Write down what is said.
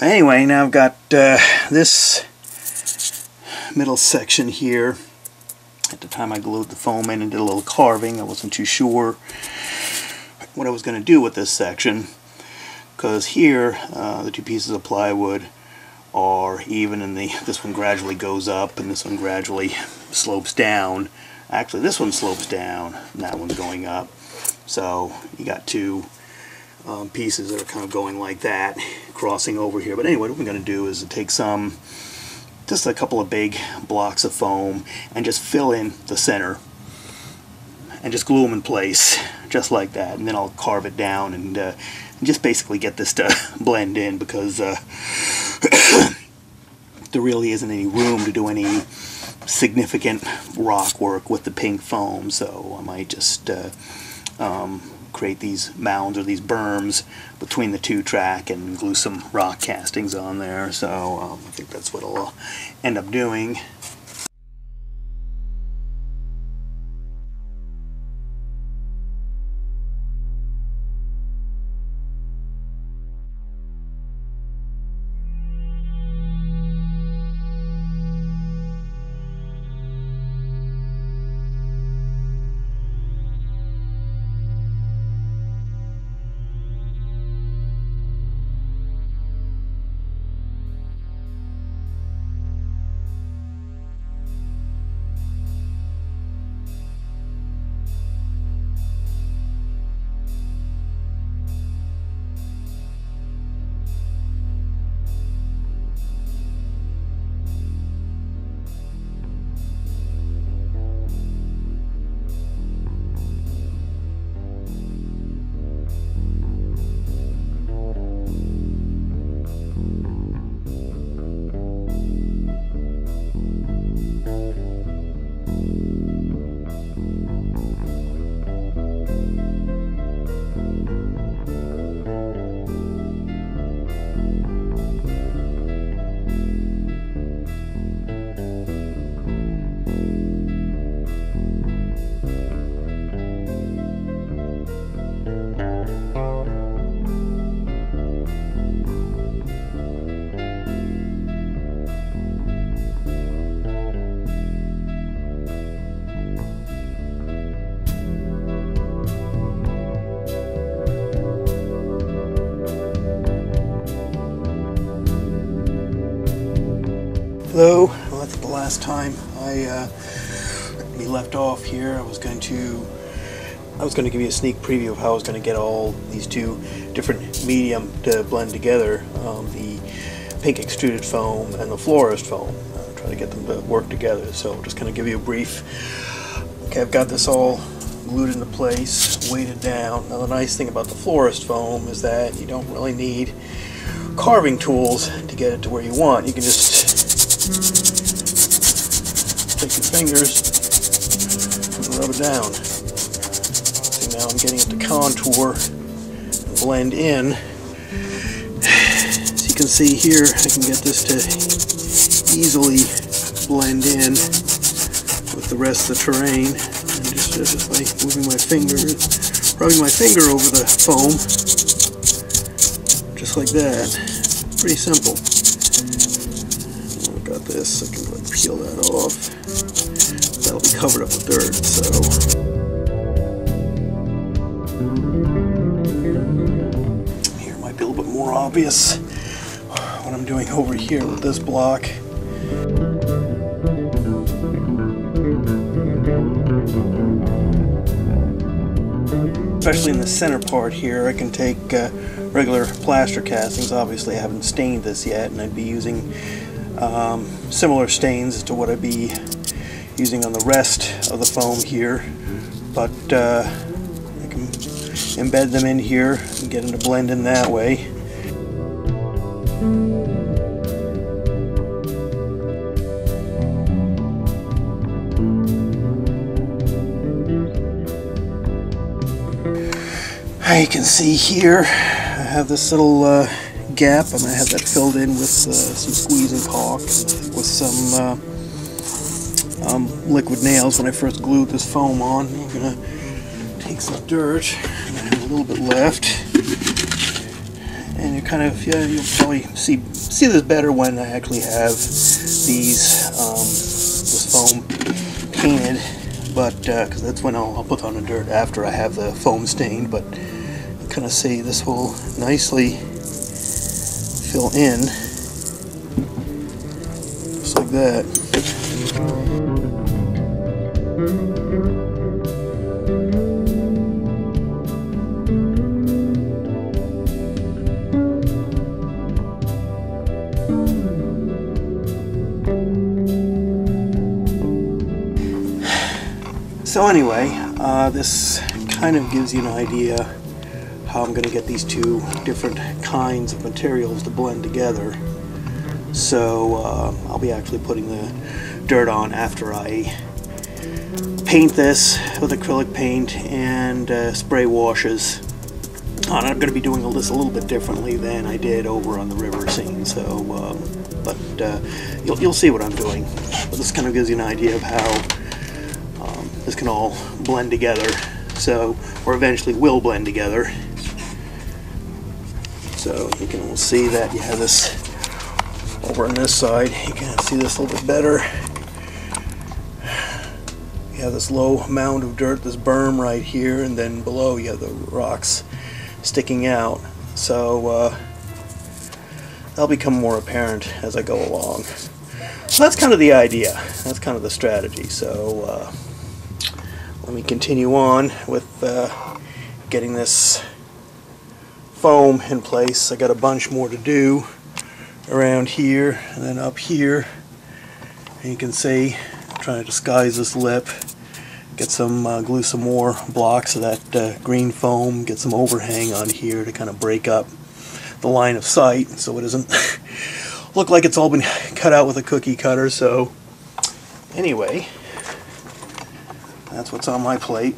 Anyway, now I've got this middle section here. At the time I glued the foam in and did a little carving, I wasn't too sure what I was going to do with this section, because here the two pieces of plywood are even, and this one gradually goes up and this one gradually slopes down. Actually, this one slopes down and that one's going up. So you got two pieces that are kind of going like that, crossing over here. But anyway, what we're going to do is take just a couple of big blocks of foam and just fill in the center and just glue them in place just like that, and then I'll carve it down and just basically get this to blend in, because there really isn't any room to do any significant rock work with the pink foam. So I might just create these mounds or these berms between the two track and glue some rock castings on there. So I think that's what I'll end up doing. Hello. Well, that's the last time we left off here. I was going to give you a sneak preview of how I was going to get all these two different medium to blend together, the pink extruded foam and the florist foam. Try to get them to work together. So I'm just going to give you a brief. Okay, I've got this all glued into place, weighted down. Now the nice thing about the florist foam is that you don't really need carving tools to get it to where you want. You can just take your fingers and rub it down. See, now I'm getting it to contour and blend in. As you can see here, I can get this to easily blend in with the rest of the terrain, and just by moving my fingers, rubbing my finger over the foam, just like that. Pretty simple. I've got this, I can go and peel that off. That'll be covered up with dirt, so. Here might be a little bit more obvious what I'm doing over here with this block. Especially in the center part here, I can take regular plaster castings. Obviously I haven't stained this yet, and I'd be using similar stains as to what I'd be using on the rest of the foam here, but I can embed them in here and get them to blend in that way. You can see here I have this little gap. I'm going to have that filled in with some squeezing caulk, with some liquid nails. When I first glued this foam on, I'm going to take some dirt, and I have a little bit left, and you're kind kind of, yeah, you'll probably see this better when I actually have these this foam painted, but because that's when I'll put on the dirt after I have the foam stained. But you kind of see this will nicely fill in just like that. So anyway, this kind of gives you an idea how I'm going to get these two different kinds of materials to blend together. So I'll be actually putting the dirt on after I paint this with acrylic paint and spray washes. And I'm going to be doing this a little bit differently than I did over on the river scene. So, but you'll see what I'm doing. But this kind of gives you an idea of how this can all blend together, so, or eventually will blend together. So you can see that you have this over on this side. You can see this a little bit better. You have this low mound of dirt, this berm right here, and then below you have the rocks sticking out. So that'll become more apparent as I go along. So that's kind of the idea. That's kind of the strategy. So let me continue on with getting this foam in place. I got a bunch more to do around here and then up here. And you can see I'm trying to disguise this lip. Get some glue some more blocks of that green foam. Get some overhang on here to kind of break up the line of sight so it doesn't look like it's all been cut out with a cookie cutter. So anyway, that's what's on my plate.